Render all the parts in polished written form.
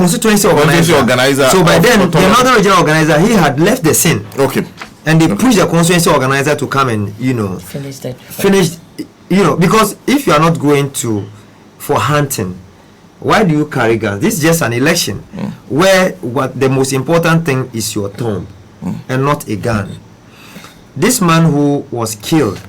constituency organizer. So by then, the Northern Regional Organizer, he had left the scene. Okay. And they pushed the constituency organizer to come and, finish, because if you are not going for hunting, why do you carry guns? This is just an election where what the most important thing is your thumb and not a gun. This man who was killed,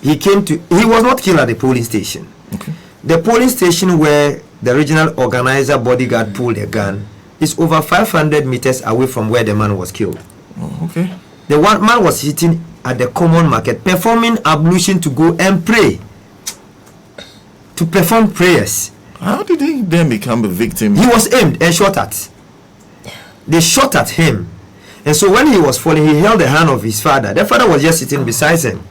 he was not killed at the polling station. Okay. The polling station where the regional organizer bodyguard pulled a gun is over 500 meters away from where the man was killed. Oh, okay. The one man was sitting at the common market performing ablution to go and pray, to perform prayers. How did he then become a victim? He was aimed and shot at. They shot at him. And so when he was falling, he held the hand of his father. The father was just sitting beside him.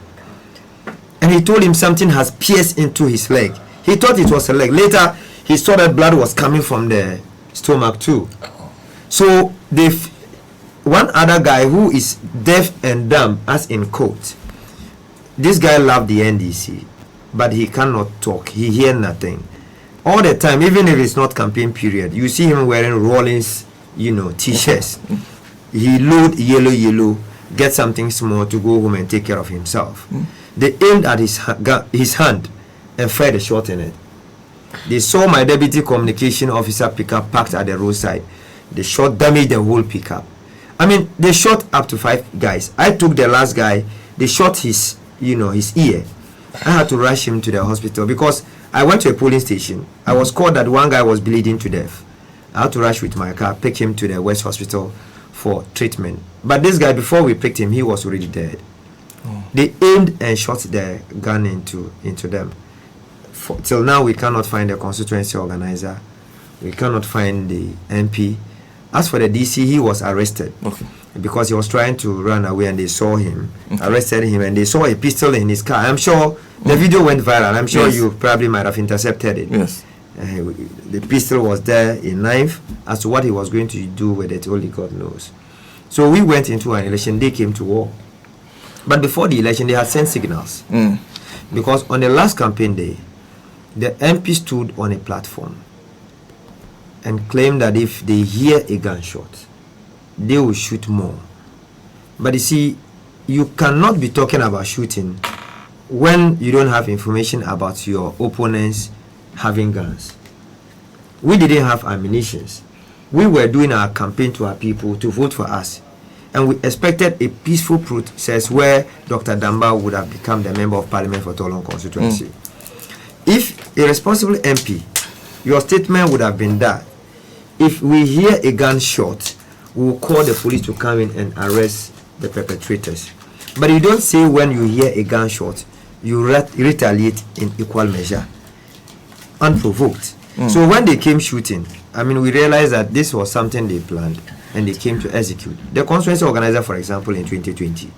And he told him something has pierced into his leg. He thought it was a leg. Later, he saw that blood was coming from the stomach too. So one other guy who is deaf and dumb, as in quote, this guy loved the NDC, but he cannot talk. He hear nothing. All the time, even if it's not campaign period, you see him wearing Rollins, t-shirts. He load yellow, get something small to go home and take care of himself. They aimed at his hand and fired a shot in it. They saw my deputy communication officer pickup parked at the roadside. The shot damaged the whole pickup. I mean, they shot up to 5 guys. I took the last guy. They shot his ear. I had to rush him to the hospital because I went to a polling station. I was called that one guy was bleeding to death. I had to rush with my car, pick him to the West Hospital for treatment. But this guy, before we picked him, he was already dead. Oh. They aimed and shot the gun into them. Till now, we cannot find the constituency organizer. We cannot find the MP. As for the DC, he was arrested because he was trying to run away, and they saw him, arrested him, and they saw a pistol in his car. I'm sure the video went viral. I'm sure you probably might have intercepted it. Yes. The pistol was there, a knife. As to what he was going to do with it, only God knows. So we went into an election. They came to war. But before the election, they had sent signals. Because on the last campaign day, the MP stood on a platform and claimed that if they hear a gunshot, they will shoot more. But you see, you cannot be talking about shooting when you don't have information about your opponents having guns. We didn't have ammunitions. We were doing our campaign to our people to vote for us. And we expected a peaceful process where Dr. Damba would have become the member of parliament for Tolon constituency. If a responsible MP, your statement would have been that if we hear a gunshot, we will call the police to come in and arrest the perpetrators. But you don't say when you hear a gunshot, you retaliate in equal measure, unprovoked. So when they came shooting, we realized that this was something they planned and they came to execute. The constituency organizer, for example, in 2020,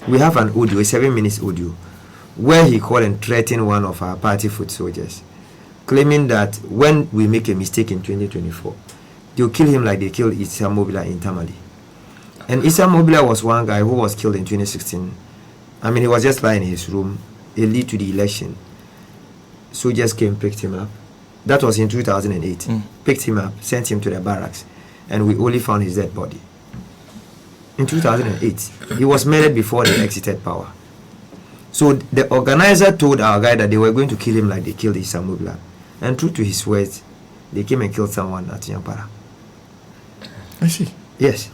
we have an audio, a 7-minute audio, where he called and threatened one of our party foot soldiers, claiming that when we make a mistake in 2024, they'll kill him like they killed Issa Mobila in Tamale. And Issa Mobila was one guy who was killed in 2016. He was just lying in his room, a lead to the election. Soldiers came, picked him up. That was in 2008. Picked him up, sent him to the barracks, and we only found his dead body. In 2008, he was murdered before they exited power. So the organizer told our guy that they were going to kill him like they killed Issa Mobila. And true to his words, they came and killed someone at Nyampara. I see. Yes.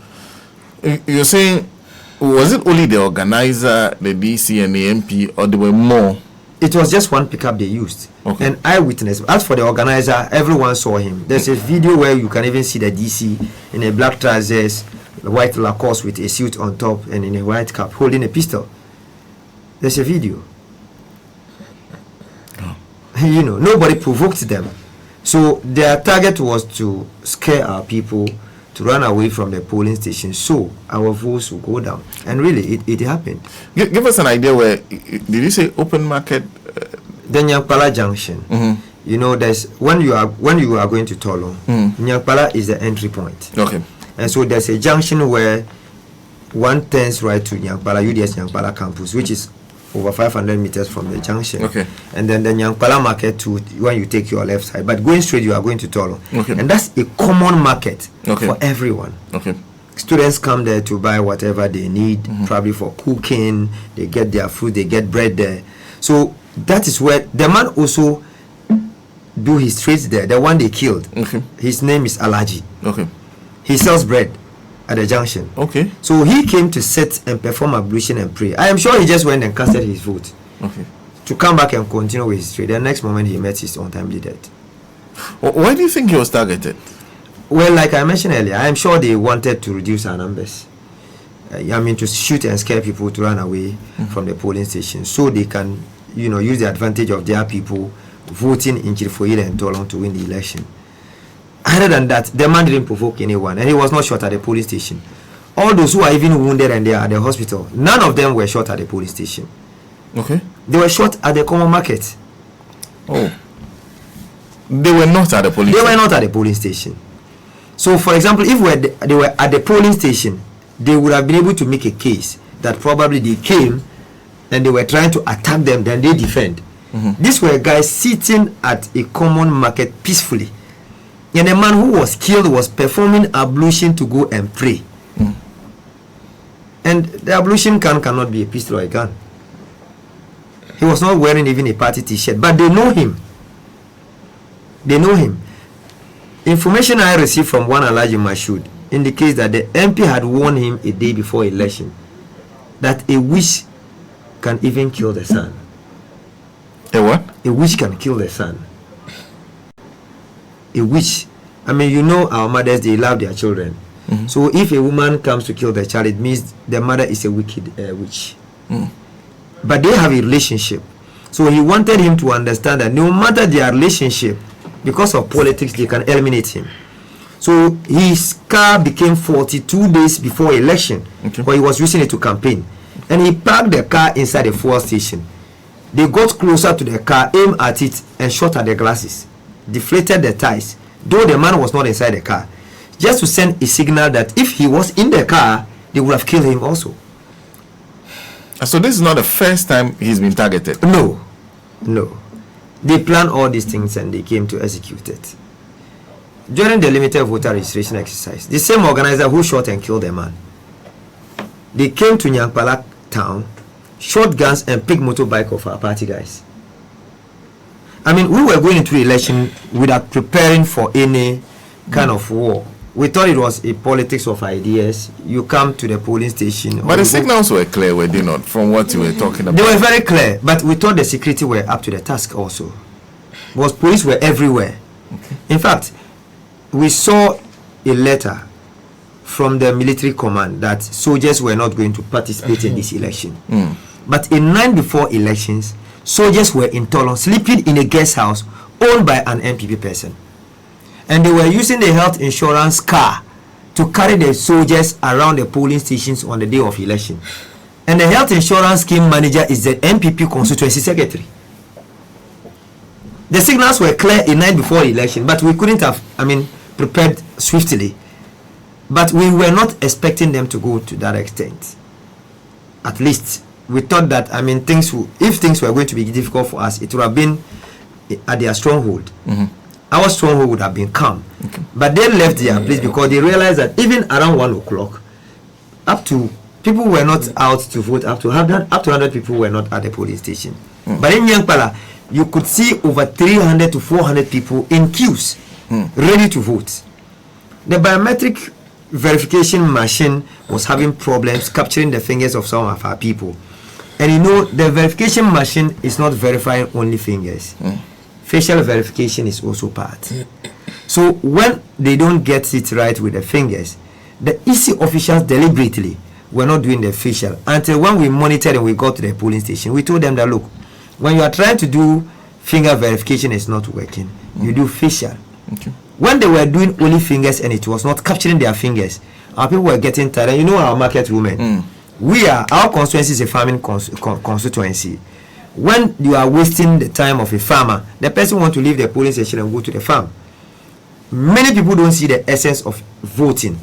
You're saying, was it only the organizer, the DC, and the MP, or there were more? It was just one pickup they used. Okay. An eyewitness. As for the organizer, everyone saw him. There's a video where you can even see the DC in a black trousers, a white Lacoste with a suit on top, and in a white cap, holding a pistol. There's a video. Nobody provoked them. So their target was to scare our people to run away from the polling station so our votes will go down. And really, it happened. Give us an idea where, did you say open market? The Nyampala Junction. There's when you are going to Tolon, Nyampala is the entry point. Okay. And so there's a junction where one turns right to Nyampala, UDS Nyampala campus, which is over 500 meters from the junction. Okay. And then the Nyankpala market to when you take your left side. But going straight, you are going to Tolon. Okay. And that's a common market okay. for everyone. Okay. Students come there to buy whatever they need, probably for cooking. They get their food, they get bread there. So that is where the man also do his trades there. The one they killed. Okay. His name is Alaji. Okay. He sells bread at the junction. Okay. So he came to sit and perform ablution and pray. I am sure he just went and casted his vote. Okay. To come back and continue with his trade. The next moment he met his untimely death. Why do you think he was targeted? Well, like I mentioned earlier, I am sure they wanted to reduce our numbers. To shoot and scare people to run away from the polling station, so they can, use the advantage of their people voting in Hohoe and Tolon to win the election. Other than that, the man didn't provoke anyone, and he was not shot at the police station. All those who are even wounded and they are at the hospital, none of them were shot at the police station. Okay. They were shot at the common market. Oh. They were not at the police station. They were not at the polling station. So, for example, if they were at the polling station, they would have been able to make a case that probably they came and they were trying to attack them, then they defend. These were guys sitting at a common market peacefully. And the man who was killed was performing ablution to go and pray. And the ablution cannot be a pistol or a gun. He was not wearing even a party t-shirt, but they know him. They know him. Information I received from one Alhaji Mashood indicates that the MP had warned him a day before election that a witch can even kill the son. A what? A witch can kill the son. A witch. Our mothers, they love their children. So if a woman comes to kill the child, it means the mother is a wicked witch. But they have a relationship. So he wanted him to understand that no matter their relationship, because of politics, they can eliminate him. So his car became 42 days before election, but he was using it to campaign. And he parked the car inside the fuel station. They got closer to the car, aimed at it, and shot at the glasses, deflated the tires, though the man was not inside the car, just to send a signal that if he was in the car, they would have killed him also. So this is not the first time he's been targeted? No. They planned all these things and they came to execute it. During the limited voter registration exercise, the same organizer who shot and killed the man, they came to Nyankpala town, shot guns and picked motorbike of our party guys. We were going into the election without preparing for any kind of war. We thought it was a politics of ideas. You come to the polling station. But the signals were clear, were they not, from what you were talking about? They were very clear, but we thought the security were up to the task also. Because police were everywhere. Okay. In fact, we saw a letter from the military command that soldiers were not going to participate in this election. But a night before elections, soldiers were in Tolon, sleeping in a guest house owned by an MPP person. And they were using the health insurance car to carry the soldiers around the polling stations on the day of election. And the health insurance scheme manager is the MPP constituency secretary. The signals were clear a night before the election, but we couldn't have, prepared swiftly. But we were not expecting them to go to that extent. At least we thought that, if things were going to be difficult for us, it would have been at their stronghold. Our stronghold would have been calm. But they left their place because they realized that even around 1 o'clock, people were not out to vote, up to 100 people were not at the polling station. But in Nyankpala, you could see over 300 to 400 people in queues, ready to vote. The biometric verification machine was having problems capturing the fingers of some of our people. And the verification machine is not verifying only fingers. Facial verification is also part. So when they don't get it right with the fingers, the EC officials deliberately were not doing the facial until when we monitored and we got to the polling station. We told them that, look, when you are trying to do finger verification, it's not working. You do facial. When they were doing only fingers and it was not capturing their fingers, our people were getting tired. And our market women, our constituency is a farming constituency. When you are wasting the time of a farmer, the person wants to leave the polling station and go to the farm. Many people don't see the essence of voting.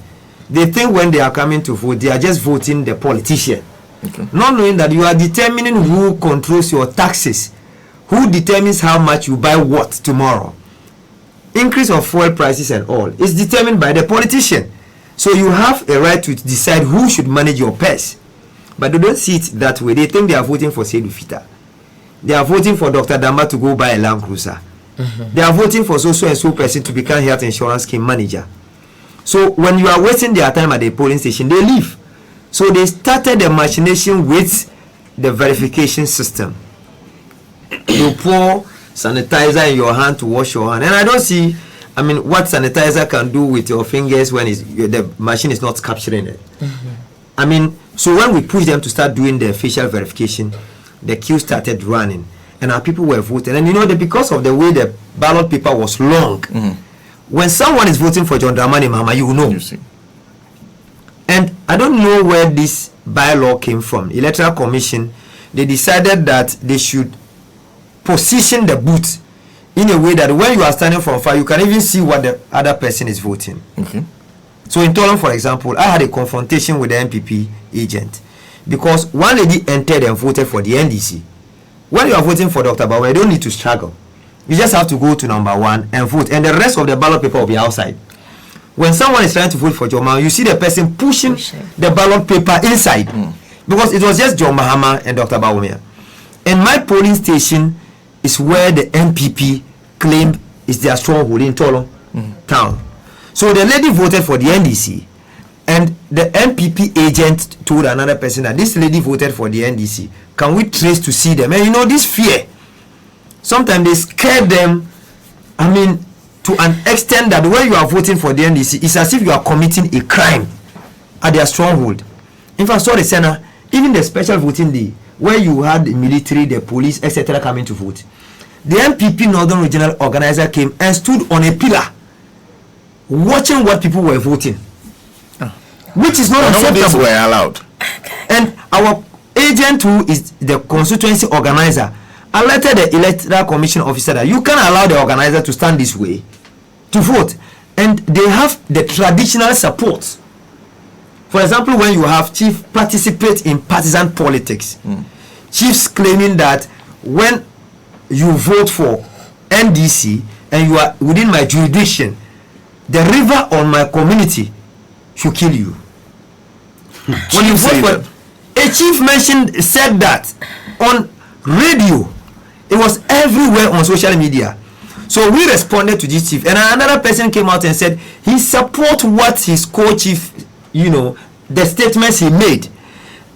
They think when they are coming to vote, they are just voting the politician. Okay. Not knowing that you are determining who controls your taxes, who determines how much you buy what tomorrow. Increase of fuel prices and all is determined by the politician. So you have a right to decide who should manage your purse. But they don't see it that way. They think they are voting for Seidu Fita. They are voting for Dr. Damba to go buy a Land Cruiser. They are voting for so and so person to become health insurance scheme manager. So when you are wasting their time at the polling station, they leave. So they started the machination with the verification system. You pour sanitizer in your hand to wash your hand, and I don't see, what sanitizer can do with your fingers when the machine is not capturing it. So when we pushed them to start doing the facial verification, the queue started running, and our people were voting. And because of the way the ballot paper was long, when someone is voting for John Dramani Mahama, you know. You see. And I don't know where this bylaw came from. Electoral Commission, they decided that they should position the booth in a way that when you are standing from far, you can even see what the other person is voting. Okay. So in Tolon, for example, I had a confrontation with the MPP agent because one lady entered and voted for the NDC. When you are voting for Dr. Bawa, you don't need to struggle. You just have to go to number 1 and vote, and the rest of the ballot paper will be outside. When someone is trying to vote for John Mahama, you see the person pushing the ballot paper inside because it was just John Mahama and Dr. Bawumia. And my polling station is where the MPP claimed is their stronghold in Tolon town. So the lady voted for the NDC, and the MPP agent told another person that this lady voted for the NDC. Can we trace to see them? And this fear, sometimes they scare them, to an extent that when you are voting for the NDC, it's as if you are committing a crime at their stronghold. In fact, sorry, Senna, even the special voting day, where you had the military, the police, etc. coming to vote, the MPP Northern Regional Organizer came and stood on a pillar watching what people were voting, which is not acceptable. Were allowed. And our agent, who is the constituency organizer, alerted the Electoral Commission officer that you can't allow the organizer to stand this way to vote. And they have the traditional support. For example, when you have chief participate in partisan politics, chiefs claiming that when you vote for NDC and you are within my jurisdiction, the river on my community should kill you. When you vote for a chief said that on radio. It was everywhere on social media. So we responded to this chief, and another person came out and said he supports what his co-chief, the statements he made,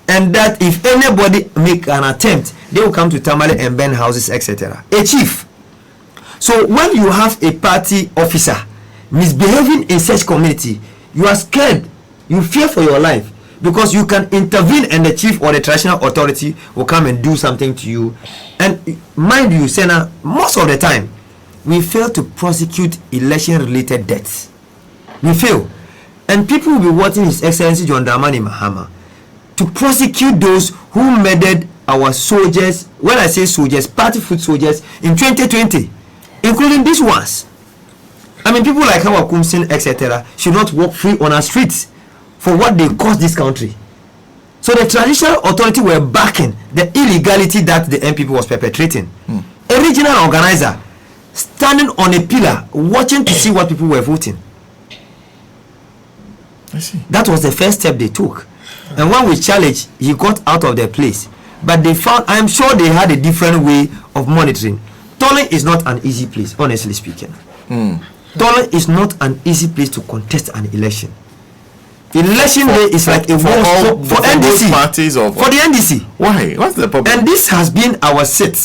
and that if anybody make an attempt, they will come to Tamale and burn houses, etc. A chief. So when you have a party officer misbehaving in such community, you are scared, you fear for your life, because you can intervene and the chief or the traditional authority will come and do something to you. And mind you, Senna, most of the time we fail to prosecute election related deaths. We fail. And people will be watching His Excellency John Dramani Mahama to prosecute those who murdered our soldiers. When I say soldiers, party foot soldiers in 2020, including these ones. People like Hawa Kumsin, etc., should not walk free on our streets for what they cost this country. So the traditional authority were backing the illegality that the MPP was perpetrating. A regional organizer standing on a pillar watching to see what people were voting. I see. That was the first step they took. And when we challenged, he got out of their place. But they found, I'm sure they had a different way of monitoring. Tolon is not an easy place, honestly speaking. Tolon is not an easy place to contest an election. Election day is like a war for NDC parties or for the NDC. Why? What's the problem? And this has been our sit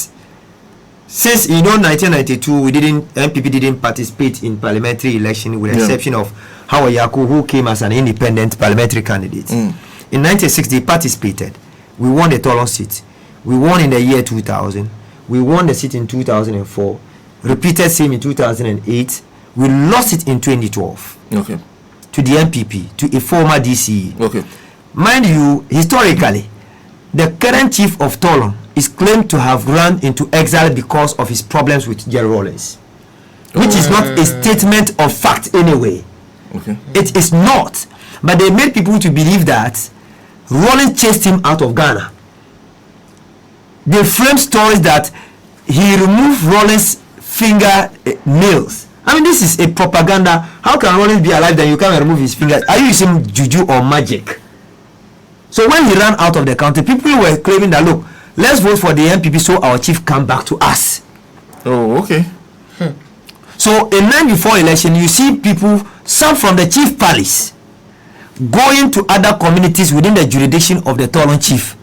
since 1992. MPP didn't participate in parliamentary election with the exception of Havay, who came as an independent parliamentary candidate. In 1960, they participated. We won the Tolon seat. We won in the year 2000. We won the seat in 2004. Repeated same in 2008. We lost it in 2012. Okay. To the MPP, to a former DCE. Okay. Mind you, historically, the current chief of Tolon is claimed to have run into exile because of his problems with Jerry Rawlings, which is not a statement of fact anyway. Okay. It is not. But they made people to believe that Rawlings chased him out of Ghana. They framed stories that he removed Rawlings' finger nails. I mean, this is a propaganda. How can Rawlings be alive then you can't remove his fingers? Are you using juju or magic? So when he ran out of the country, people were claiming that, look, let's vote for the MPP so our chief come back to us. Oh, okay. So a night before election, you see people, some from the chief palace, going to other communities within the jurisdiction of the Tolon chief,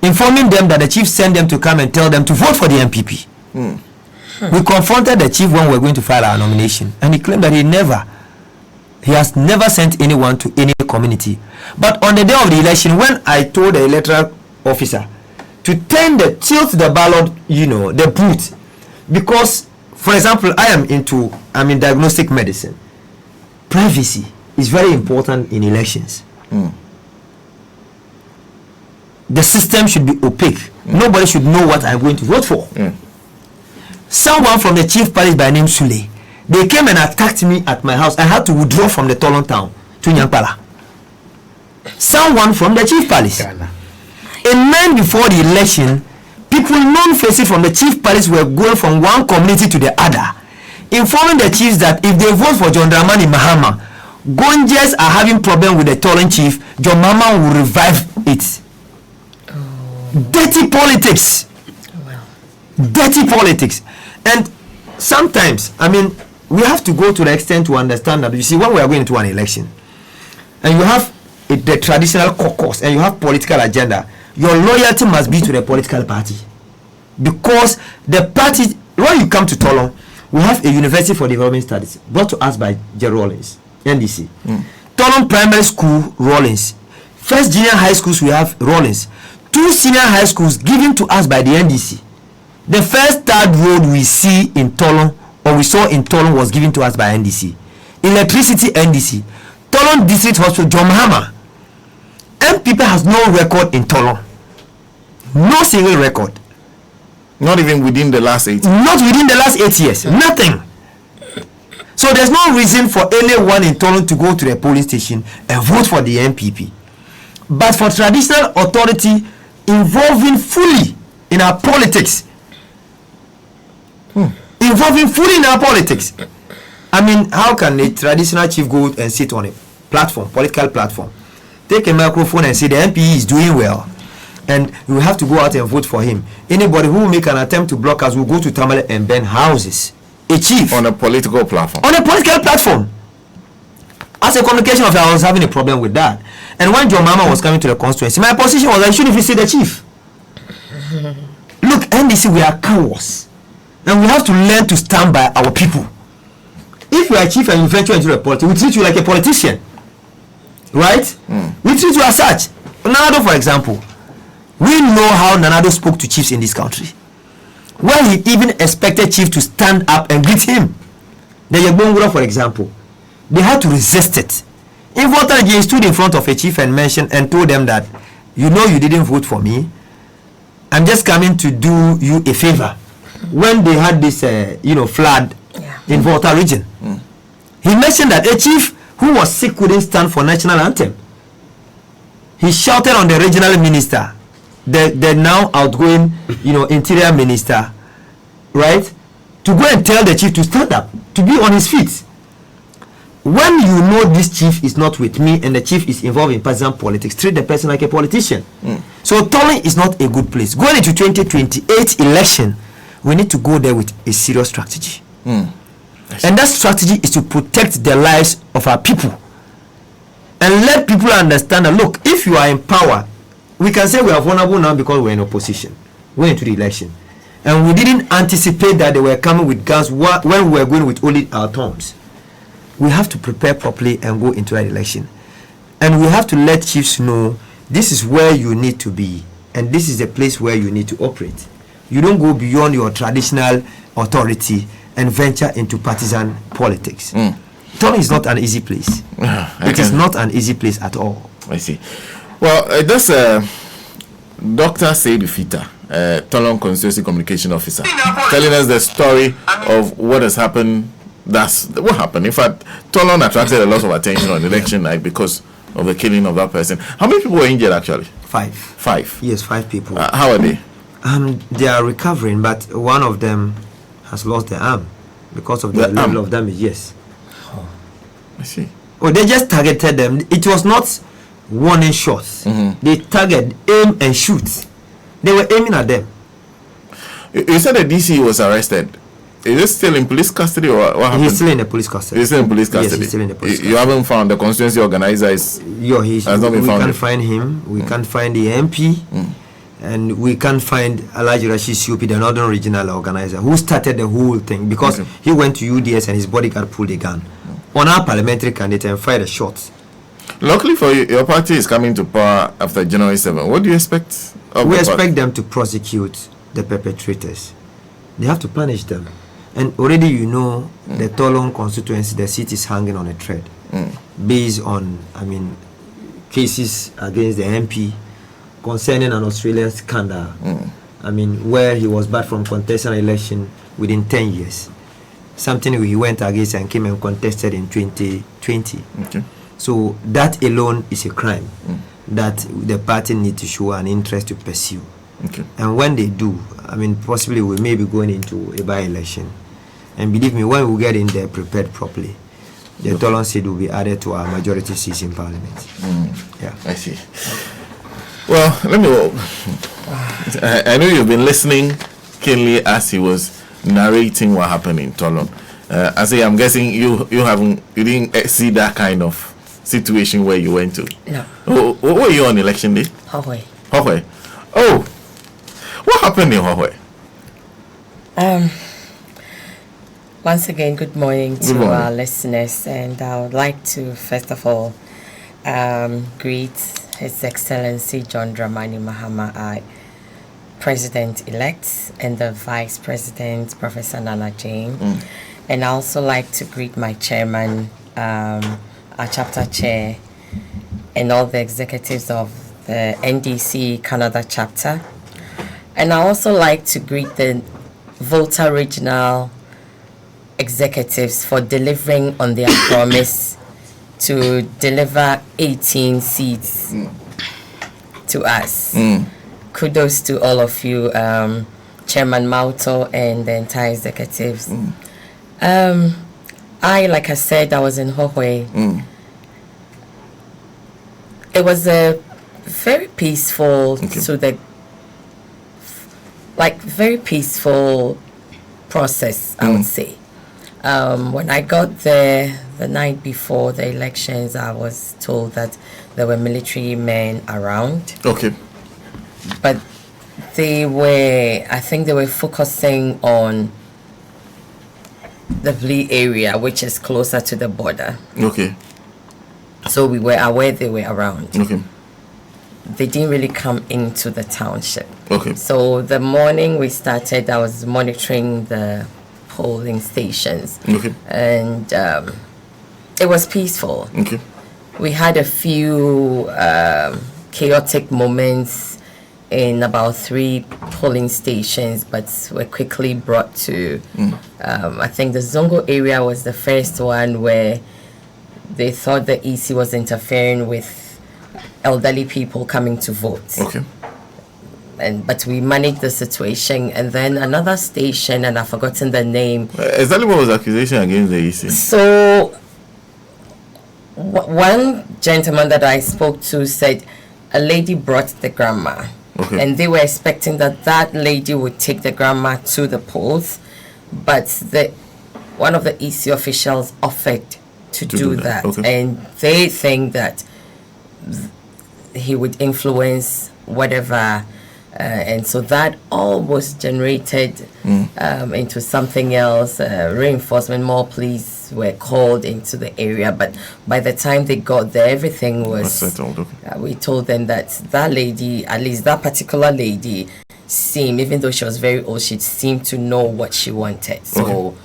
informing them that the chief sent them to come and tell them to vote for the MPP. We confronted the chief when we were going to file our nomination, and he claimed that he has never sent anyone to any community. But on the day of the election, when I told the electoral officer to tilt the ballot, the booth, because, for example, I'm in diagnostic medicine. Privacy is very important in elections. The system should be opaque. Nobody should know what I'm going to vote for. Someone from the chief palace by name Sule, they came and attacked me at my house. I had to withdraw from the Tolon town to Nyampala. Someone from the chief palace. A man before the election, people known faces from the chief palace were going from one community to the other, informing the chiefs that if they vote for John Dramani Mahama, Gonjas are having problem with the Tolon chief, John Mahama will revive it. Dirty politics. Dirty politics. And sometimes, we have to go to the extent to understand that, you see, when we are going into an election and you have the traditional caucus and you have political agenda, your loyalty must be to the political party, because the party, when you come to Tolon, we have a University for Development Studies brought to us by J. Rawlings, NDC. Tolon Primary School, Rawlings. First junior high schools, we have Rawlings. 2 senior high schools given to us by the NDC. The first third road we see in Tolon, or we saw in Tolon, was given to us by NDC. Electricity, NDC. Tolon District Hospital, John Mahama. MPP has no record in Tolon. No single record. Not even within the last 8 years. Not within the last 8 years. Nothing. So there's no reason for anyone in Tolon to go to the polling station and vote for the MPP. But for traditional authority involving fully in our politics, how can a traditional chief go and sit on a platform, political platform, take a microphone and say the MPE is doing well and we have to go out and vote for him? Anybody who will make an attempt to block us will go to Tamale and burn houses. A chief on a political platform. On a political platform. As a communication officer, I was having a problem with that. And when John Mama was coming to the constituency, my position was I shouldn't visit the chief. Look, NDC, we are cowards. And we have to learn to stand by our people. If you are chief and you venture into the politics, we treat you like a politician. Right? We treat you as such. Nanado, for example, we know how Nanado spoke to chiefs in this country. When he even expected chief to stand up and greet him. The Yagbongura, for example, they had to resist it. In Volta, he stood in front of a chief and mentioned and told them that, you didn't vote for me. I'm just coming to do you a favor. When they had this, flood in Volta region, he mentioned that a chief who was sick couldn't stand for national anthem. He shouted on the regional minister, the now outgoing, interior minister, right, to go and tell the chief to stand up, to be on his feet. When you know this chief is not with me and the chief is involved in partisan politics, treat the person like a politician. So Tolon is not a good place. Going into 2028 election, we need to go there with a serious strategy. And that strategy is to protect the lives of our people. And let people understand that, look, if you are in power, we can say we are vulnerable now because we're in opposition. We're into the election. And we didn't anticipate that they were coming with guns when we were going with only our terms. We have to prepare properly and go into that election. And we have to let chiefs know this is where you need to be. And this is the place where you need to operate. You don't go beyond your traditional authority and venture into partisan politics. Tolon is not an easy place. It is not an easy place at all. I see. Well, that's Dr. Seidu Fita, Tolon Constituency Communication Officer, telling us the story of what has happened. That's what happened. In fact, Tolon attracted a lot of attention on election night because of the killing of that person. How many people were injured actually? 5. 5. Yes, 5 people. How are they? They are recovering, but one of them has lost their arm because of the level of damage. Yes. Oh, I see. Oh, they just targeted them. It was not warning shots. They target, aim and shoot. They were aiming at them. You said the DC was arrested. Is he still in police custody or what happened? He's still in the police custody. He's still in police custody. Yes, he's still in the police custody. You haven't found the constituency organizer has not been we found. can't find him. We can't find the MP. And we can't find Alhaji Rashid Siupi, the Northern Regional Organizer, who started the whole thing because he went to UDS and his bodyguard pulled a gun on our parliamentary candidate and fired a shot. Luckily for you, your party is coming to power after January 7. What do you expect? We expect them to prosecute the perpetrators. They have to punish them. And already the Tolon constituency, the seat is hanging on a thread based on, cases against the MP concerning an Australian scandal. Where he was barred from contesting an election within 10 years. Something he went against and came and contested in 2020. Okay. So that alone is a crime that the party need to show an interest to pursue. Okay. And when they do, possibly we may be going into a by-election. And believe me, when we get in there prepared properly, the Tolon seat will be added to our majority seats in Parliament. Yeah, I see. Well, let me. I know you've been listening keenly as he was narrating what happened in Tolon. Aseye, I'm guessing you didn't see that kind of situation where you went to. No. Oh, what were you on election day? Hohoe. Hohoe. Oh, what happened in Hohoe? Once again, good morning to our listeners, and I would like to first of all greet His Excellency John Dramani Mahama, President-elect, and the Vice President, Professor Nana Jane. And I also like to greet my chairman, our chapter chair, and all the executives of the NDC Canada chapter. And I also like to greet the Volta Regional executives for delivering on their promise to deliver 18 seats to us. Kudos to all of you, Chairman Mauto and the entire executives. Like I said, I was in Hohoe. It was a very peaceful very peaceful process, I would say. When I got there the night before the elections, I was told that there were military men around. Okay. But I think they were focusing on the Vli area, which is closer to the border. Okay. So we were aware they were around. Okay. They didn't really come into the township. Okay. So the morning we started, I was monitoring the polling stations. Okay. And it was peaceful. Okay. We had a few chaotic moments in about 3 polling stations, but were quickly brought to, I think the Zongo area was the first one where they thought the EC was interfering with elderly people coming to vote. Okay. But we managed the situation. And then another station, and I've forgotten the name. Exactly what was the accusation against the EC? So one gentleman that I spoke to said a lady brought the grandma. Okay. And they were expecting that lady would take the grandma to the polls, but one of the EC officials offered to do that. Okay. And they think that he would influence whatever, and so that all was generated into something else. Reinforcement, more police were called into the area, but by the time they got there, everything was settled. Okay. We told them that lady, at least that particular lady, even though she was very old, she seemed to know what she wanted. So,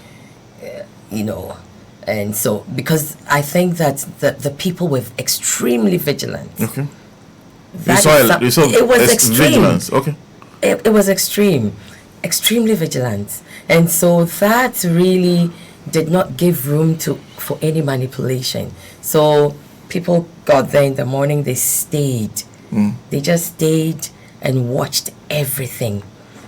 and so, because I think that the people were extremely vigilant. Okay. It was extreme. Vigilance. Okay. It was extremely vigilant. And so that really did not give room for any manipulation. So people got there in the morning, they stayed. They just stayed and watched everything.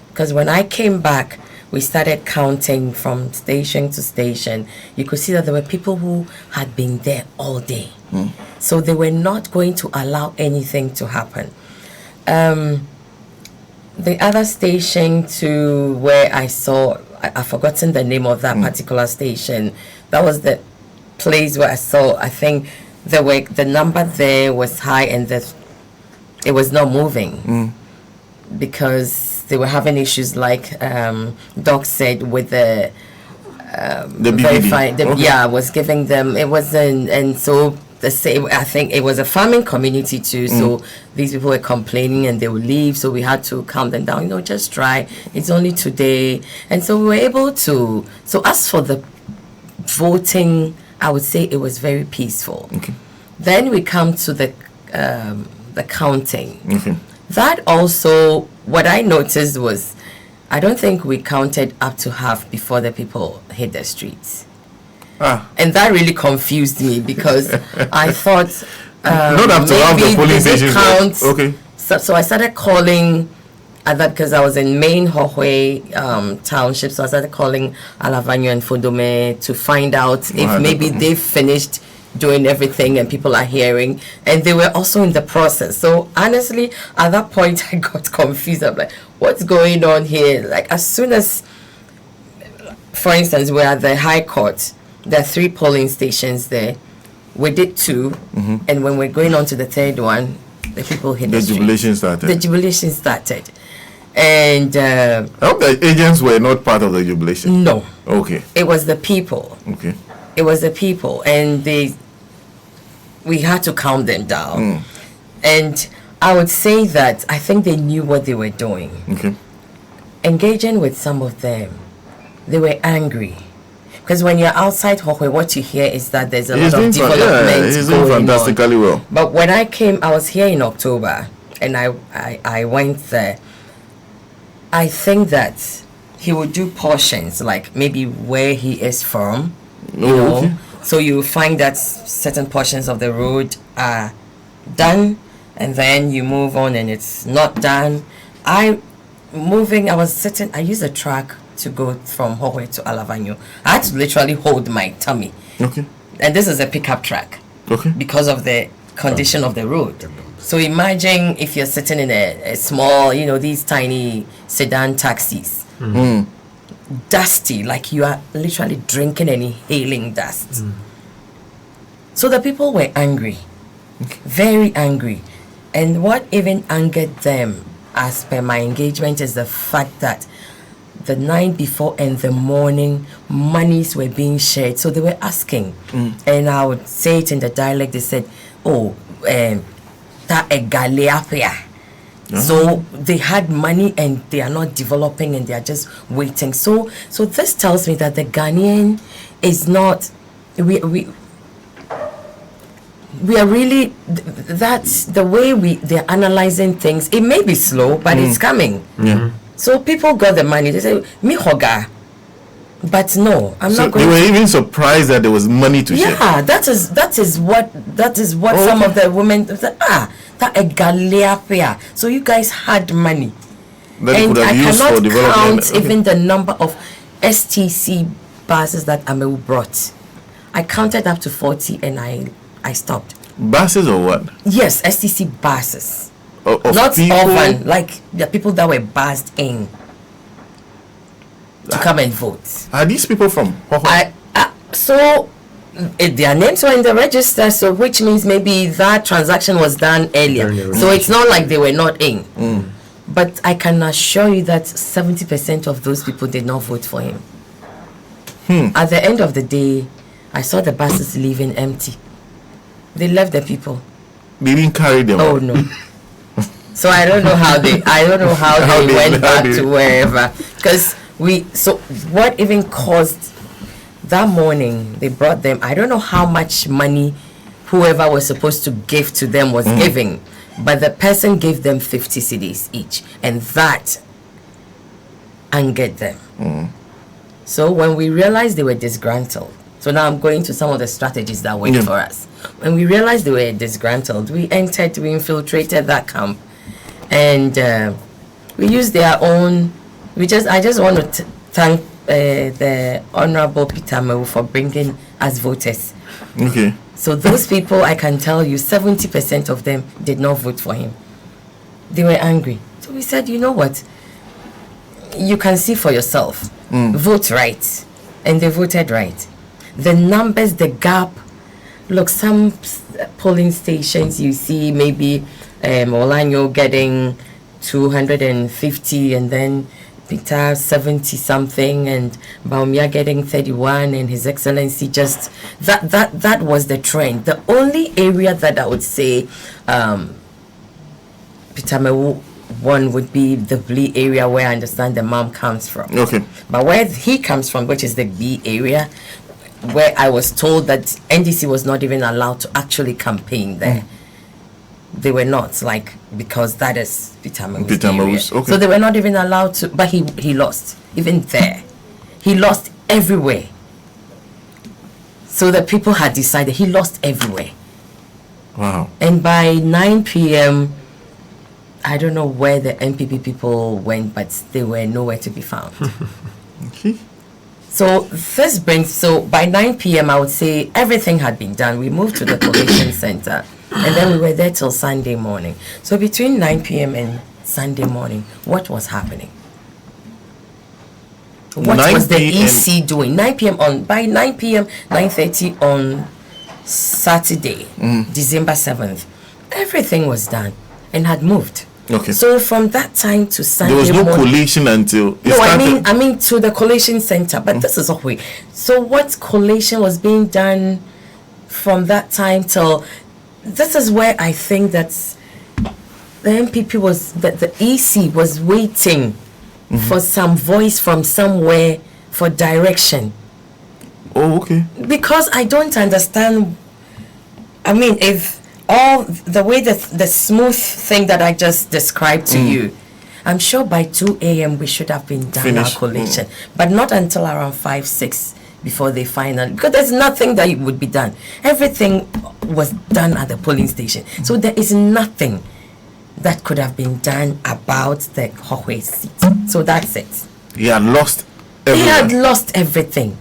Because when I came back, we started counting from station to station. You could see that there were people who had been there all day. So they were not going to allow anything to happen. The other station to where I saw, I've forgotten the name of that particular station. That was the place where I saw, I think the number there was high and it was not moving because they were having issues like Doc said with the verifying. Was giving them, it wasn't, and so the same, I think it was a farming community too, so these people were complaining and they would leave, so we had to calm them down, just try, it's only today. And so we were able to, so as for the voting, I would say it was very peaceful. Okay. Then we come to the counting. Okay. That also, what I noticed was, I don't think we counted up to half before the people hit the streets. And that really confused me because I thought not up to half the polling stations. Count. Okay. So I started calling at that because I was in main Hohoe township. So I started calling Alavanyo and Fodome to find out if maybe they finished doing everything and people are hearing, and they were also in the process. So honestly, at that point I got confused. I'm like, what's going on here? Like, as soon as, for instance, we're at the High Court, there are 3 polling stations there. We did 2, and when we're going on to the 3rd one, the people hit the jubilation started. The jubilation started. And I hope the agents were not part of the jubilation. No. Okay. It was the people. Okay. It was the people, and we had to calm them down. And I would say that I think they knew what they were doing. Okay. Engaging with some of them, they were angry. Because when you're outside Hohoe, what you hear is that there's a lot of development going fantastically on. Well. But when I came, I was here in October, and I went there. I think that he would do portions, like maybe where he is from. Okay. So you find that certain portions of the road are done, and then you move on and it's not done. I used a truck to go from Hohoe to Alavanyo. I had to literally hold my tummy. Okay. And this is a pickup truck. Okay. Because of the condition of the road. So imagine if you're sitting in a small, these tiny sedan taxis. Dusty, like you are literally drinking and inhaling dust. So the people were angry, very angry. And what even angered them, as per my engagement, is the fact that the night before and the morning, monies were being shared. So they were asking, and I would say it in the dialect, they said, ta egaleapia. So they had money and they are not developing and they are just waiting. So this tells me that the Ghanaian is not, we are really, that's the way they're analyzing things. It may be slow, but it's coming. Yeah. So people got the money. They say, "Mi hoga," but no, I'm not going. They were even surprised that there was money to share. Yeah, that is what some of the women said. That a galeapia. So you guys had money, and I cannot count even the number of STC buses that Ameu brought. I counted up to 40, and I stopped. Buses or what? Yes, STC buses. Not often, like the people that were buzzed in to come and vote. Are these people from Hohoe? Their names were in the register, so which means maybe that transaction was done earlier. So it's not like they were not in. But I can assure you that 70% of those people did not vote for him. At the end of the day, I saw the buses leaving empty. They left the people. They didn't carry them. Oh no. So I don't know how they went back to wherever, because what even caused that morning they brought them, I don't know how much money whoever was supposed to give to them was giving, but the person gave them 50 cedis each, and that angered them. So when we realized they were disgruntled, So now I'm going to some of the strategies that worked for us. When we realized they were disgruntled, we infiltrated that camp, and we used their own. I just want to thank the Honorable Peter Mewu for bringing us voters. Okay. So those people, I can tell you, 70% of them did not vote for him. They were angry. So we said, you know what? You can see for yourself. Vote right. And they voted right. The numbers, the gap. Look, some polling stations, you see maybe Olanyo getting 250 and then Peter 70 something and Baumia getting 31 and His Excellency just that was the trend. The only area that I would say Peter Mewu won would be the B area where I understand the mom comes from. Okay. But where he comes from, which is the B area, where I was told that NDC was not even allowed to actually campaign there. They were not, like, because that is Peter Mewu's area. Okay. So they were not even allowed to, but he lost, even there. He lost everywhere. So the people had decided he lost everywhere. Wow. And by 9 p.m., I don't know where the MPP people went, but they were nowhere to be found. Okay. So this brings, so by 9 p.m. I would say everything had been done. We moved to the collation center and then we were there till Sunday morning. So between 9 p.m. and Sunday morning, what was happening? What was the EC doing? 9 p.m. by 9 p.m., 9:30 on Saturday, December 7th, everything was done and had moved. Okay. So from that time to Sunday there was no morning, collation until it no, started. I mean to the collation center, but this is Hohoe. So what collation was being done from that time till this is where I think that the MPP was that the EC was waiting for some voice from somewhere for direction. Oh, okay. Because I don't understand. I mean, if all the way that the smooth thing that I just described to you, I'm sure by 2 a.m. we should have been done our collation, but not until around 5, 6 before they finally, because there's nothing that would be done. Everything was done at the polling station, so there is nothing that could have been done about the Hohoe seat. So that's it. He had lost everything. He had lost everything.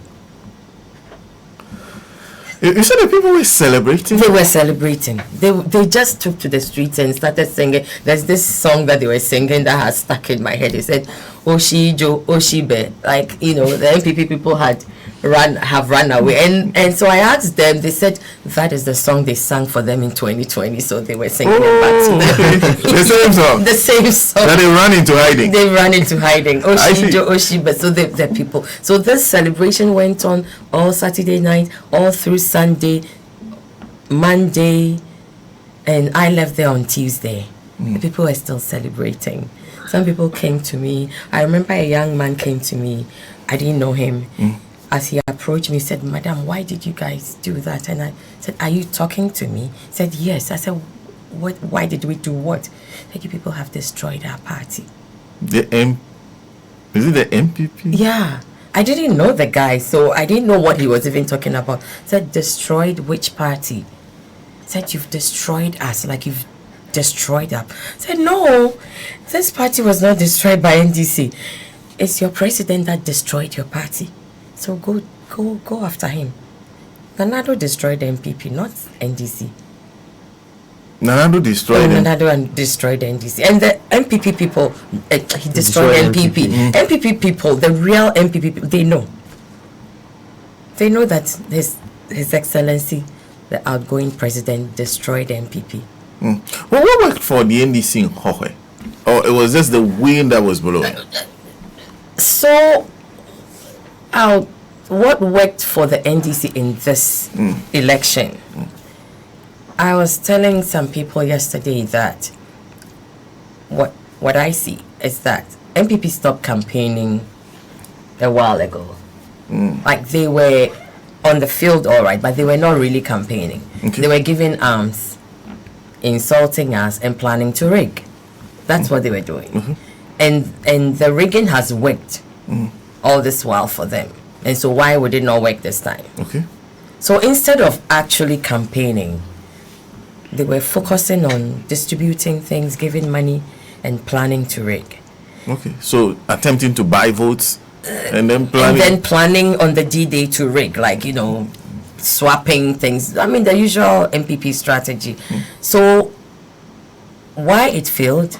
You said the people were celebrating? They were celebrating. They just took to the streets and started singing. There's this song that they were singing that has stuck in my head. They said, Oshijo, Oshibe. Like, you know, the MPP people have run away. And so I asked them, they said that is the song they sang for them in 2020. So they were singing it back to them. The same song? The same song. That they ran into hiding? They ran into hiding. Oshijo, Oshibe. So the people. So this celebration went on all Saturday night, all through Sunday, Monday, and I left there on Tuesday. The people were still celebrating. Some people came to me. I remember a young man came to me. I didn't know him. As he approached me, he said, "Madam, why did you guys do that?" And I said, "Are you talking to me?" He said, "Yes." I said, "What? Why did we do what?" Like, you people have destroyed our party. Is it the MPP? Yeah. I didn't know the guy, so I didn't know what he was even talking about. Said, destroyed which party? Said, you've destroyed us, like you've destroyed us. Said, no, this party was not destroyed by NDC. It's your president that destroyed your party. So go after him. Nanado destroyed the MPP, not NDC. Nanado destroyed Nanado destroyed the NDC. And the MPP people, he destroyed MPP. MPP people, the real MPP people, they know. They know that His Excellency, the outgoing president, destroyed the MPP. Well, what worked for the NDC in Hohoe? Or it was just the wind that was blowing? So, what worked for the NDC in this election? I was telling some people yesterday that what I see is that MPP stopped campaigning a while ago. Like, they were on the field all right, but they were not really campaigning. Okay. They were giving arms, insulting us, and planning to rig. That's what they were doing. And the rigging has worked all this while for them. And so why would it not work this time? Okay. So instead of actually campaigning, they were focusing on distributing things, giving money, and planning to rig. Okay, so attempting to buy votes and then planning on the D-Day to rig, like, swapping things. I mean, the usual MPP strategy. So why it failed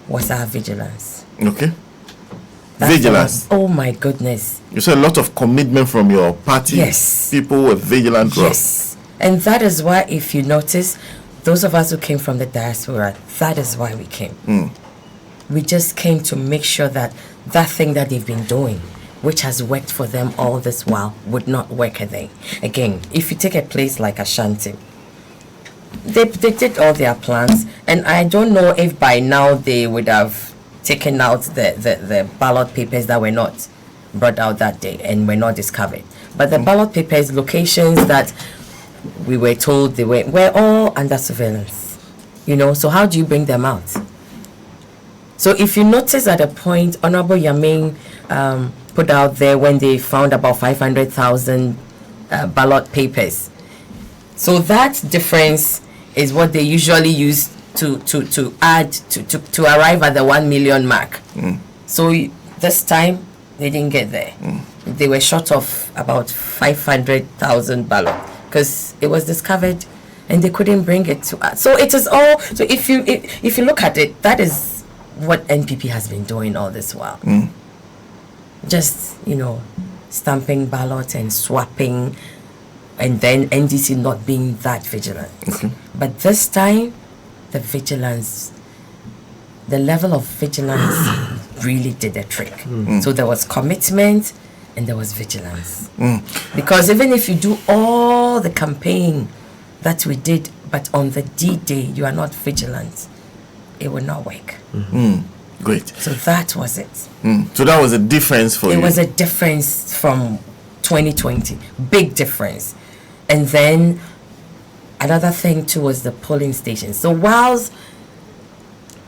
was our vigilance. Okay. Vigilance. Oh my goodness. You saw a lot of commitment from your party. Yes. People were vigilant. Yes. And that is why, if you notice, those of us who came from the diaspora, that is why we came. We just came to make sure that that thing that they've been doing, which has worked for them all this while, would not work again. If you take a place like Ashanti, they did all their plans, and I don't know if by now they would have taken out the ballot papers that were not brought out that day and were not discovered. But the ballot papers, locations that we were told they were all under surveillance. So how do you bring them out? So if you notice at a point, Honorable Yamin put out there when they found about 500,000 ballot papers. So that difference is what they usually use to add to arrive at the 1 million mark. So this time they didn't get there. They were short of about 500,000 ballot because it was discovered and they couldn't bring it to us. So it is all. So if you look at it, that is what NPP has been doing all this while. Just stamping ballot and swapping, and then NDC not being that vigilant. But this time, the level of vigilance really did the trick. So there was commitment and there was vigilance. Because even if you do all the campaign that we did, but on the D-Day you are not vigilant, it will not work. Great. So that was it. So that was a difference for you. It was a difference from 2020. Big difference. And then another thing too was the polling stations. So whilst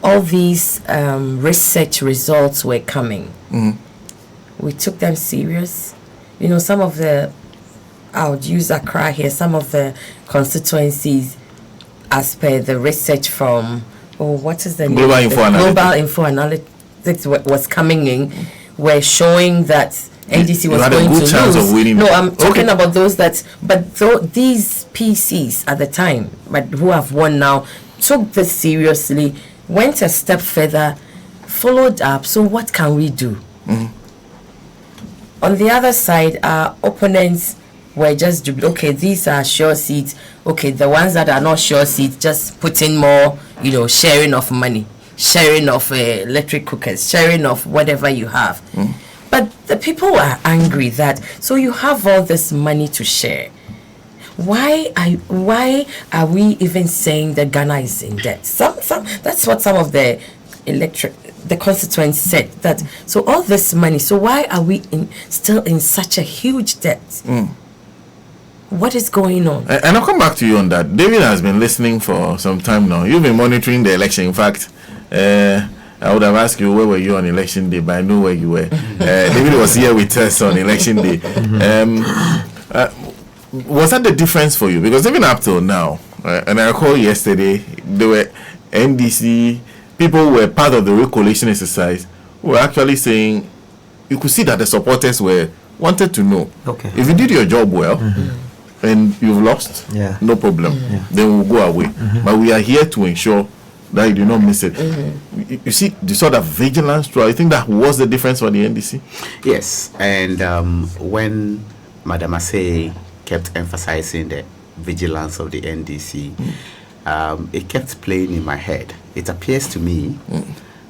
all these research results were coming, we took them serious. Some of I would use Accra here, some of the constituencies, as per the research from, what is the name? Global Info Analytics was coming in, were showing that NDC was going to chance lose. Of winning. No, I'm talking about those these PCs at the time, but who have won now, took this seriously, went a step further, followed up. So what can we do? On the other side, our opponents were just, these are sure seats. The ones that are not sure seats, just put in more, sharing of money, sharing of electric cookers, sharing of whatever you have. But the people are angry that, so you have all this money to share. Why are we even saying that Ghana is in debt? That's what some of the constituents said, that so all this money, so why are we still in such a huge debt? What is going on? And I'll come back to you on that. David has been listening for some time now. You've been monitoring the election. In fact, I would have asked you where were you on election day, but I know where you were. David was here with us on election day. Was that the difference for you? Because even up till now, and I recall yesterday, there were NDC people who were part of the recollation exercise who were actually saying, you could see that the supporters wanted to know, if you did your job well and you've lost, no problem, then we'll go away. But we are here to ensure that you do not miss it. You see the sort of vigilance through. I think that was the difference for the NDC. Yes, and when Madam Aseye kept emphasizing the vigilance of the NDC, it kept playing in my head. It appears to me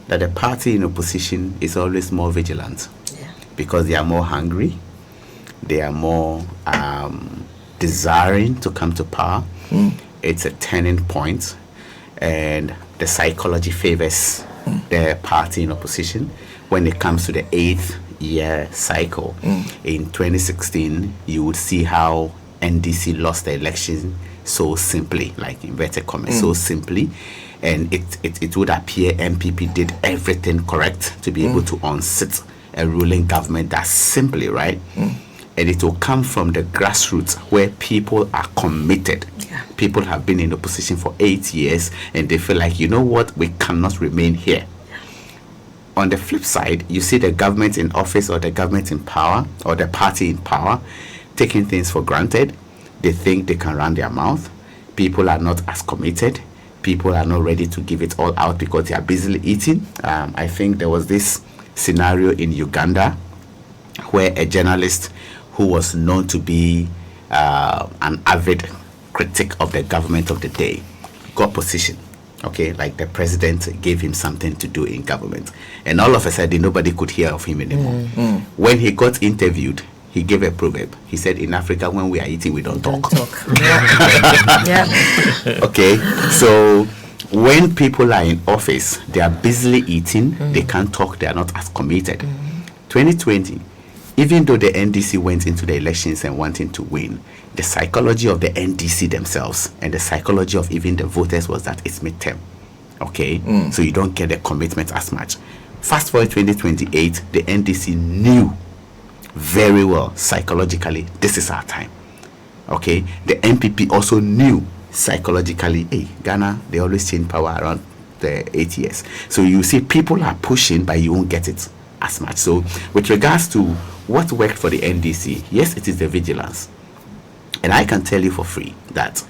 that the party in opposition is always more vigilant because they are more hungry, they are more desiring to come to power. It's a turning point, and the psychology favors the party in opposition when it comes to the 8th year cycle. In 2016, you would see how NDC lost the election so simply, like inverted commas, so simply, and it would appear MPP did everything correct to be able to unseat a ruling government that simply, right? and it will come from the grassroots where people are committed. People have been in opposition for 8 years and they feel like, you know what, we cannot remain here. On the flip side, you see the government in office or the government in power or the party in power taking things for granted. They think they can run their mouth. People are not as committed. People are not ready to give it all out because they are busily eating. I think there was this scenario in Uganda where a journalist who was known to be an avid critic of the government of the day got position. Okay, like the president gave him something to do in government, and all of a sudden nobody could hear of him anymore. When he got interviewed, he gave a proverb. He said, in Africa, when we are eating, we don't talk. Yeah. Okay, so when people are in office, they are busily eating, they can't talk, they are not as committed. 2020, even though the NDC went into the elections and wanting to win, the psychology of the NDC themselves and the psychology of even the voters was that it's midterm. Okay, so you don't get the commitment as much. Fast forward 2028, the NDC knew very well psychologically this is our time. Okay, the NPP also knew psychologically, hey, Ghana, they always change power around the 8 years. So you see people are pushing, but you won't get it as much. So with regards to what worked for the NDC, yes, it is the vigilance. And I can tell you for free that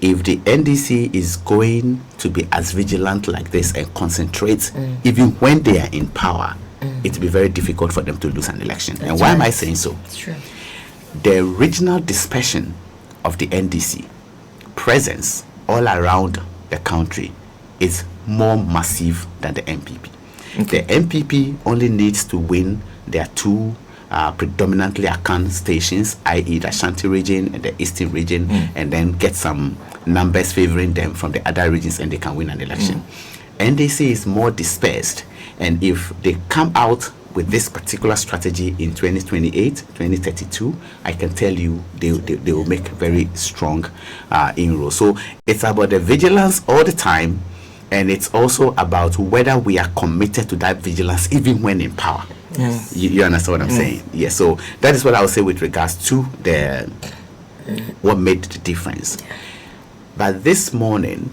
if the NDC is going to be as vigilant like this and concentrate even when they are in power, it will be very difficult for them to lose an election. And why am I saying so? It's true. The regional dispersion of the NDC presence all around the country is more massive than the MPP. The MPP only needs to win their two predominantly Akan stations, i.e. the Ashanti region and the Eastern region, and then get some numbers favoring them from the other regions and they can win an election. NDC is more dispersed, and if they come out with this particular strategy in 2028, 2032, I can tell you they will make very strong inroads. So it's about the vigilance all the time, and it's also about whether we are committed to that vigilance even when in power. Yes. You understand what I'm saying? Yes. So that is what I would say with regards to the what made the difference. But this morning,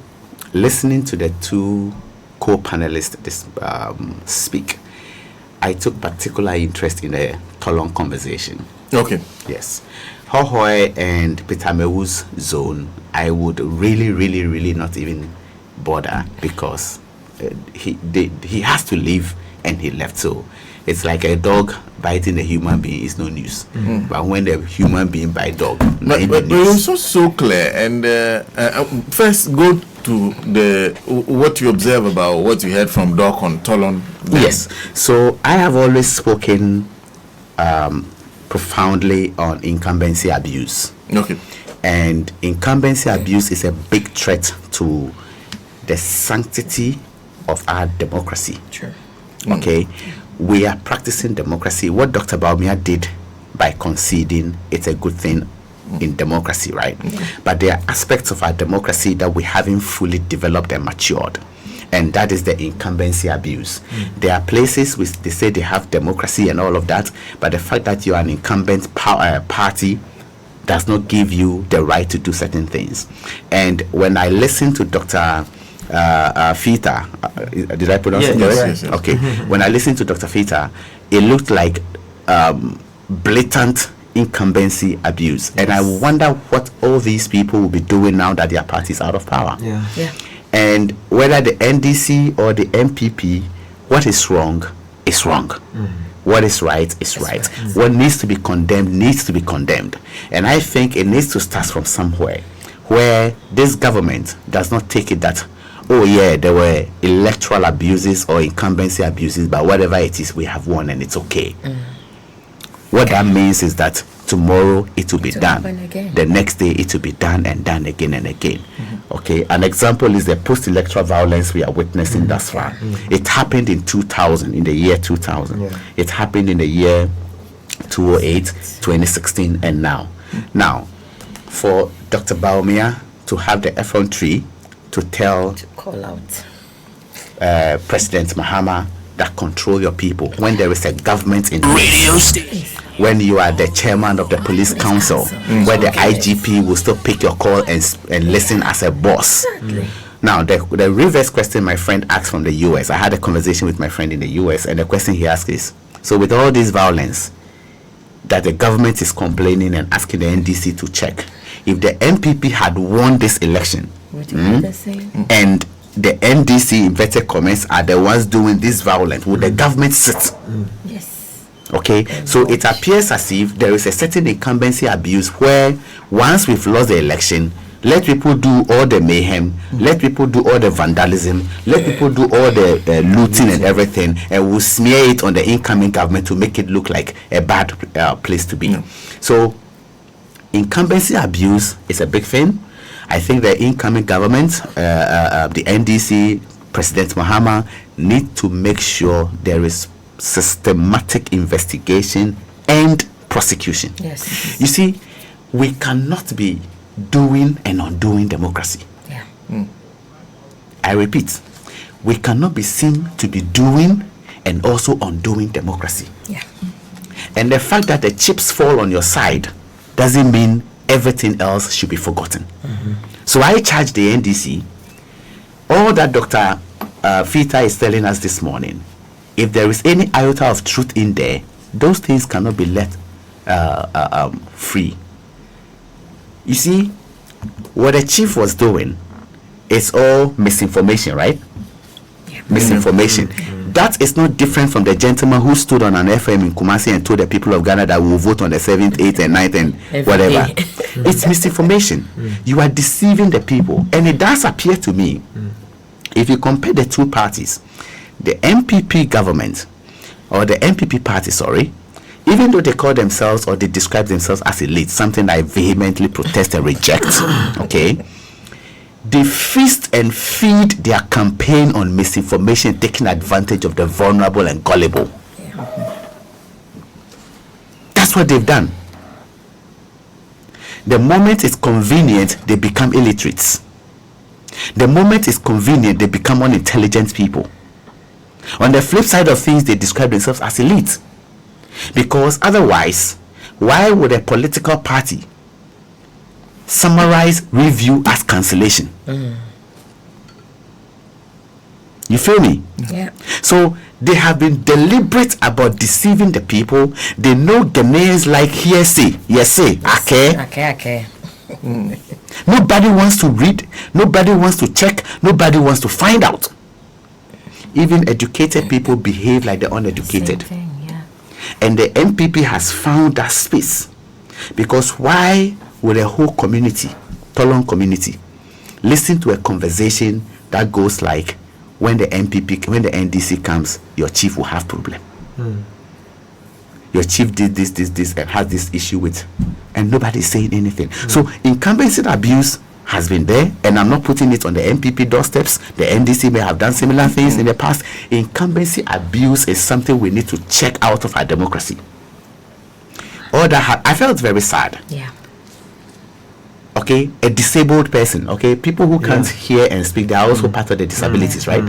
listening to the two co-panelists speak, I took particular interest in the Tolon conversation. Okay. Yes. Hohoe and Petamewu's zone, I would really not even bother because he has to leave and he left. So it's like a dog biting a human being is no news. But when the human being bite dog, but it was so clear. And first go to the what you observe about what you heard from Doc on Tolon. Yes. So I have always spoken profoundly on incumbency abuse. Okay. And incumbency abuse is a big threat to the sanctity of our democracy. Sure. Okay. We are practicing democracy. What Dr. Baumia did by conceding, it's a good thing in democracy, right? But there are aspects of our democracy that we haven't fully developed and matured, and that is the incumbency abuse. There are places which they say they have democracy and all of that, but the fact that you are an incumbent party does not give you the right to do certain things. And when I listen to Dr. Fita, did I pronounce it correct? Yes. Okay. When I listened to Dr. Fita, it looked like blatant incumbency abuse. And I wonder what all these people will be doing now that their party is out of power. Yeah. And whether the NDC or the MPP, what is wrong is wrong. What is right is right. What needs to be condemned. And I think it needs to start from somewhere where this government does not take it that, oh yeah, there were electoral abuses or incumbency abuses, but whatever it is, we have won and it's okay. What that means is that tomorrow it will be done. The next day it will be done and done again and again. Okay, an example is the post-electoral violence we are witnessing thus far. It happened in 2000, in the year 2000. It happened in the year 2008, 2016, and now. Now, for Dr. Baumia to have the effrontery to Call out President Mahama that control your people when there is a government in Radio station when you are the chairman of the police council, where the IGP will still pick your call and listen as a boss. Now, the reverse question my friend asked from the US, I had a conversation with my friend in the US, and the question he asked is, so with all this violence that the government is complaining and asking the NDC to check, if the MPP had won this election, and the NDC inverted commas are the ones doing this violence, would the government sit? Yes. Okay, so it appears as if there is a certain incumbency abuse where once we've lost the election, let people do all the mayhem, let people do all the vandalism, let people do all the looting and everything, and we'll smear it on the incoming government to make it look like a bad place to be. So incumbency abuse is a big thing. I think the incoming government, the NDC, President Mahama, need to make sure there is systematic investigation and prosecution. Yes. You see, we cannot be doing and undoing democracy. Yeah. I repeat, we cannot be seen to be doing and also undoing democracy. Yeah. And the fact that the chips fall on your side doesn't mean everything else should be forgotten. So I charge the NDC, all that Dr. Fita is telling us this morning, if there is any iota of truth in there, those things cannot be let free. You see, what the chief was doing is all misinformation, right? Yeah. Misinformation. That is not different from the gentleman who stood on an FM in Kumasi and told the people of Ghana that we will vote on the 7th, 8th, and 9th, and whatever. It's misinformation. You are deceiving the people. And it does appear to me, if you compare the two parties, the MPP government, or the MPP party, sorry, even though they call themselves or they describe themselves as elite, something I vehemently protest and reject, okay, they feast and feed their campaign on misinformation, taking advantage of the vulnerable and gullible. That's what they've done. The moment it's convenient, they become illiterates. The moment it's convenient, they become unintelligent people. On the flip side of things, they describe themselves as elite. Because otherwise, why would a political party summarize review as cancellation? You feel me? Yeah. So they have been deliberate about deceiving the people. They know Ghanaians like hearsay, okay. Nobody wants to read, nobody wants to check, nobody wants to find out. Even educated people behave like the uneducated. Same thing, yeah. And the MPP has found that space. Because why would a whole community, Tolon community, listen to a conversation that goes like, when the NDC comes, your chief will have problem. Your chief did this, and has this issue with, and nobody's saying anything. So incumbency abuse has been there, and I'm not putting it on the MPP doorsteps. The NDC may have done similar things in the past. Incumbency abuse is something we need to check out of our democracy. All that I felt very sad. Yeah. Okay, a disabled person. Okay, people who can't hear and speak, they are also part of the disabilities, right?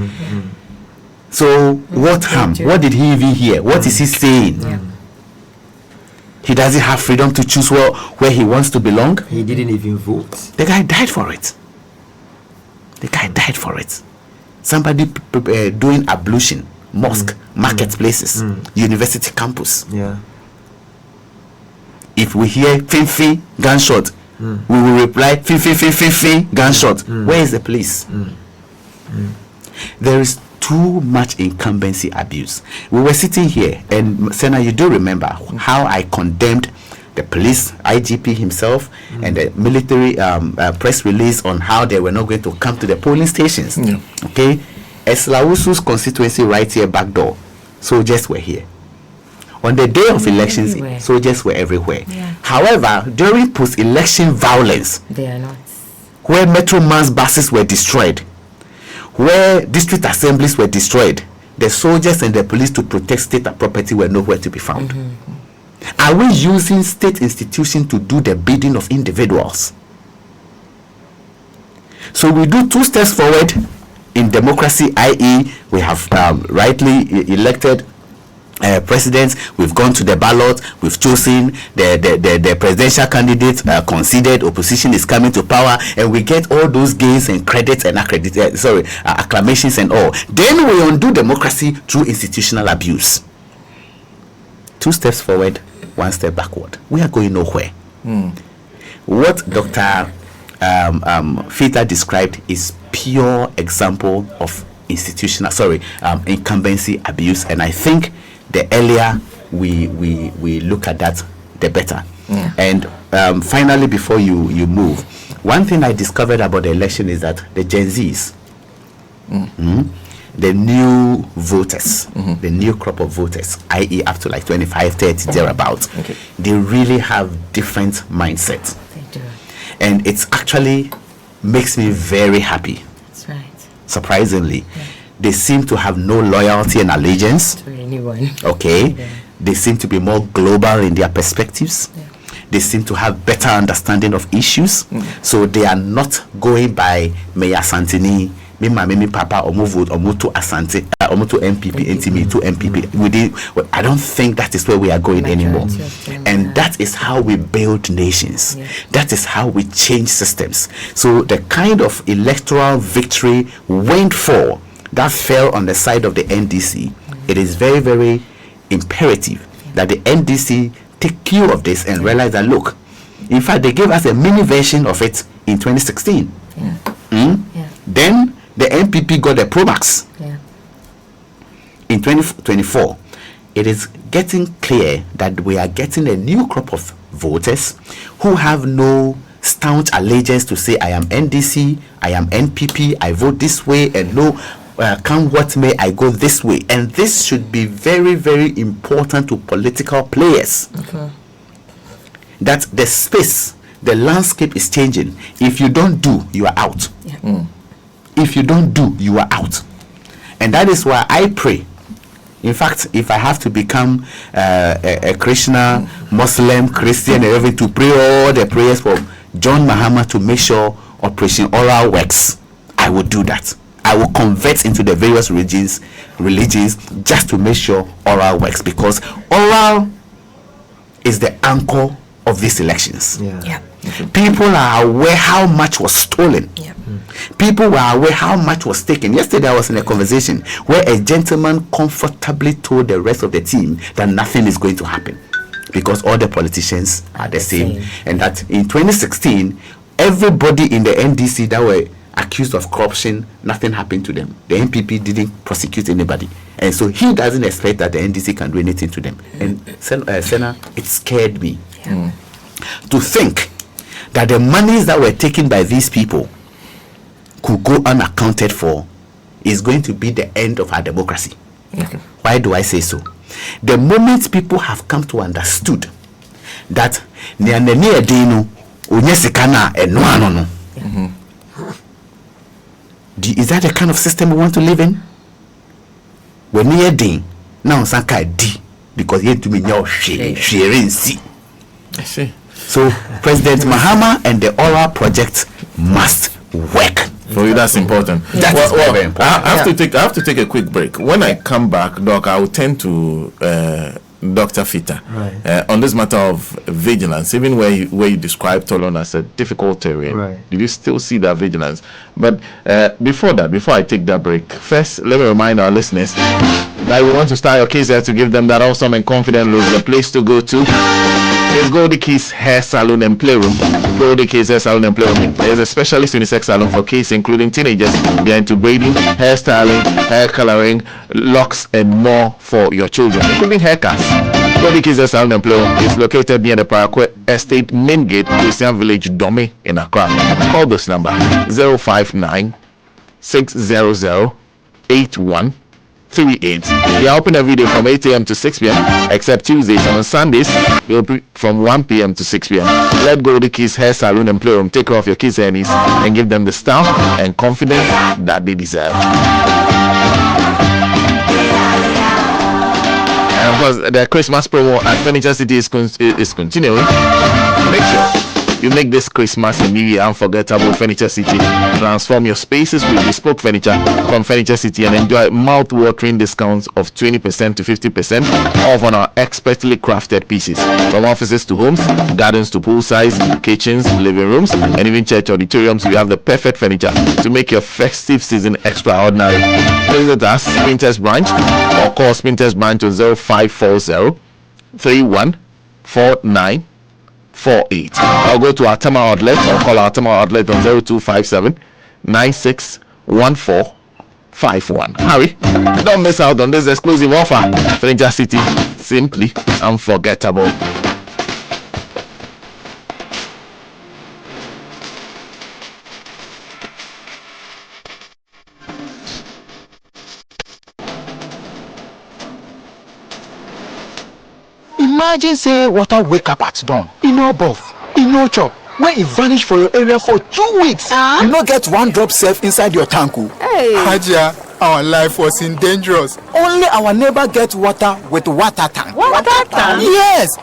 So what harm? What did he even hear? What is he saying? He doesn't have freedom to choose where he wants to belong. He didn't even vote. The guy died for it. Somebody doing ablution, mosque, marketplaces, university campus. Yeah. If we hear fin gunshot, we will reply fin gunshot. Where is the police? There is too much incumbency abuse. We were sitting here, and Senna, you do remember how I condemned the police, IGP himself, and the military press release on how they were not going to come to the polling stations. Okay, Eslawusu's constituency right here, back door, soldiers were here. On the day of elections, soldiers were everywhere. However, during post-election violence, They are not. where Metro Mass buses were destroyed, where district assemblies were destroyed, the soldiers and the police to protect state property were nowhere to be found. Are we using state institutions to do the bidding of individuals? So we do two steps forward in democracy, i.e. we have rightly elected presidents. We've gone to the ballot. We've chosen the presidential candidate. Considered opposition is coming to power, and we get all those gains and credits and acclamations and all. Then we undo democracy through institutional abuse. 2 steps forward, 1 step backward. We are going nowhere. What Dr. Fita described is pure example of incumbency abuse, and I think the earlier we look at that, the better. And finally, before you move, one thing I discovered about the election is that the Gen Zs, the new voters, the new crop of voters, i.e. up to like 25, 30, thereabouts, they really have different mindsets. They do. And it's actually makes me very happy. That's right. Surprisingly, they seem to have no loyalty and allegiance to anyone. Okay. They seem to be more global in their perspectives. They seem to have better understanding of issues. So they are not going by Mayor Santini, me mama, me papa, or move or move to Asante, or move to MPP, NTM, to MPP. I don't think that is where we are going anymore. And that is how we build nations. That is how we change systems. So the kind of electoral victory went for that fell on the side of the NDC. It is very, very imperative that the NDC take cue of this and realize that, look, in fact, they gave us a mini version of it in 2016. Then the MPP got the Pro Max. In 2024, it is getting clear that we are getting a new crop of voters who have no staunch allegiance to say, I am NDC, I am NPP, I vote this way, and no, come what may, I go this way. And this should be very, very important to political players. That the space, the landscape is changing. If you don't do, you are out. If you don't do, you are out. And that is why I pray. In fact, if I have to become a Krishna, Muslim, Christian, and everything, to pray all the prayers for John Mahama to make sure Operation Oral works, I will do that. I will convert into the various religions just to make sure Oral works, because Oral is the anchor of these elections. People are aware how much was stolen. People were aware how much was taken. Yesterday I was in a conversation where a gentleman comfortably told the rest of the team that nothing is going to happen because all the politicians are the same. And that in 2016, everybody in the NDC that were accused of corruption, nothing happened to them. The NPP didn't prosecute anybody. And so he doesn't expect that the NDC can do anything to them. And Senna, it scared me to think that the monies that were taken by these people could go unaccounted for is going to be the end of our democracy. Why do I say so? The moment people have come to understood that is that the kind of system we want to live in? When near ding now sanka d because you to me now sharing see. I see. So President Mahama and the Oral project must work. For you, that's important. That is very important. I have to take a quick break. When I come back, Doc, I will turn to Dr. Fita on this matter of vigilance. Even where you described Tolon as a difficult terrain, do you still see that vigilance? But before I take that break, first let me remind our listeners that we want to start your case here to give them that awesome and confident look. The place to go to is Goldie Keys Hair Salon and Playroom. Goldie Keys Hair Salon and Playroom is a specialist unisex salon for kids, including teenagers, behind to braiding, hairstyling, hair coloring, locks, and more for your children, including haircuts. Goldie Keys Hair Salon and Playroom is located near the Paraquet Estate Main Gate, Christian Village, Dome, in Accra. Call this number 059 600 8138. We are open every day from 8 a.m. to 6 p.m. except Tuesdays, and on Sundays we'll be from 1 p.m. to 6 p.m. Let Goldie Keys Hair Salon and Playroom take care of your kids' hairneys and give them the style and confidence that they deserve. And of course, the Christmas promo at Furniture City is continuing. Make sure You make this Christmas and New Year unforgettable with Furniture City. Transform your spaces with bespoke furniture from Furniture City and enjoy mouth-watering discounts of 20% to 50% off on our expertly crafted pieces. From offices to homes, gardens to poolsides, kitchens, living rooms, and even church auditoriums, we have the perfect furniture to make your festive season extraordinary. Visit us, Sprinters Branch, or call Sprinters Branch on 0540 314948. I'll go to our Tama outlet or call our Tama outlet on 0257 961451. Hurry, don't miss out on this exclusive offer. Furniture City, simply unforgettable. Imagine say water wake up at dawn. E no buff, e no chop. When e vanish for your area for 2 weeks, you no get one drop safe inside your tank. Hey. Haja, our life was in dangerous. Only our neighbor get water with water tank. Water tank? Yes.